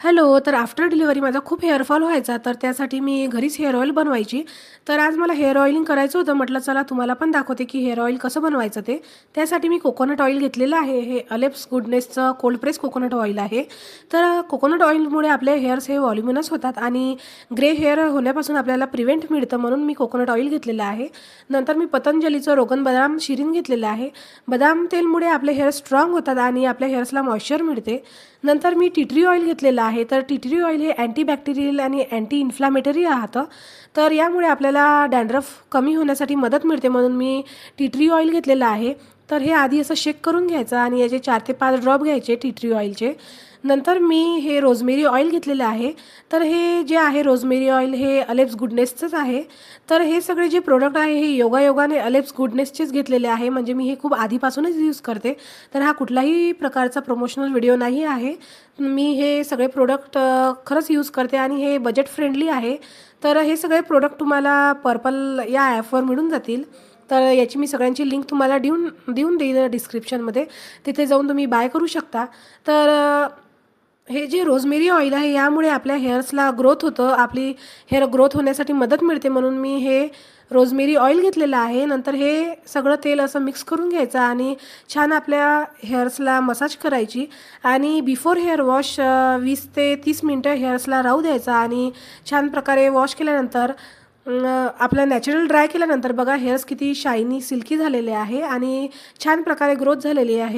Hello. तर after delivery माझा खूप हेअरफॉल व्हायचा, तर त्यासाठी मी घरीच हेअर ऑइल बनवायची. तर आज मला हेअर ऑइलिंग करायचं होतं. म्हटलं चला तुम्हाला पण दाखवते की हेअर ऑइल कसं बनवायचं ते. त्यासाठी मी कोकोनट ऑइल घेतलेलं आहे. हे अलेप्स गुडनेसचं कोल्ड प्रेस कोकोनट ऑइल आहे. तर कोकोनट ऑइलमुळे आपले हेअर्स हे व्हॉल्युमिनस होतात आणि ग्रे हेअर होण्यापासून आपल्याला प्रिव्हेंट मिळतं, म्हणून मी कोकोनट ऑइल घेतलेलं आहे. नंतर मी पतंजलीचं रोगन बदाम शिरीन घेतलेलं आहे. बदाम तेलमुळे आपले हेअर स्ट्रॉंग होतात आणि आपल्या हेअर्सला मॉइश्चर मिळते. नंतर मी टी ट्री ऑइल घेतलेलं आहे. तर टी ट्री ऑइल हे अँटीबॅक्टेरियल आणि अँटी इन्फ्लामेटरी राहतं. तर यामुळे आपल्याला डॅन्ड्रफ कमी होण्यासाठी मदत मिळते, म्हणून मी टी ट्री ऑइल घेतलेलं आहे. तर हे आधी असं शेक करून घ्यायचं आणि याचे 4 ते 5 ड्रॉप घ्यायचे टी ट्री ऑइलचे. नंतर मी हे रोजमेरी ऑइल घेतलेलं आहे. तर हे जे आहे रोजमेरी ऑइल हे अलेप्स गुडनेसचंच आहे. तर हे सगळे जे प्रोडक्ट आहे हे योगायोगाने अलेप्स गुडनेसचेच घेतलेले आहे, म्हणजे मी हे खूप आधीपासूनच यूज करते. तर हा कुठलाही प्रकारचा प्रमोशनल व्हिडिओ नाही आहे. मी हे सगळे प्रोडक्ट खरंच यूज करते आणि हे बजेट फ्रेंडली आहे. तर हे सगळे प्रोडक्ट तुम्हाला पर्पल या ॲपवर मिळून जातील. तर याची मी सगळ्यांची लिंक तुम्हाला देऊन देईल डिस्क्रिप्शनमध्ये. तिथे जाऊन तुम्ही बाय करू शकता. तर हे जे रोजमेरी ऑइल आहे यामुळे आपल्या हेअर्सला ग्रोथ होतं, आपली हेअर ग्रोथ होण्यासाठी मदत मिळते, म्हणून मी हे रोजमेरी ऑइल घेतलेलं आहे. नंतर हे सगळं तेल असं मिक्स करून घ्यायचं आणि छान आपल्या हेअर्सला मसाज करायची आणि बिफोर हेअर वॉश 20 ते 30 मिनटं हेअर्सला राहू द्यायचा आणि छान प्रकारे वॉश केल्यानंतर आपलं नॅचरल ड्राय केल्यानंतर बघा हेअर्स किती शायनी सिल्की झालेले आहे आणि छान प्रकारे ग्रोथ झालेली आहे.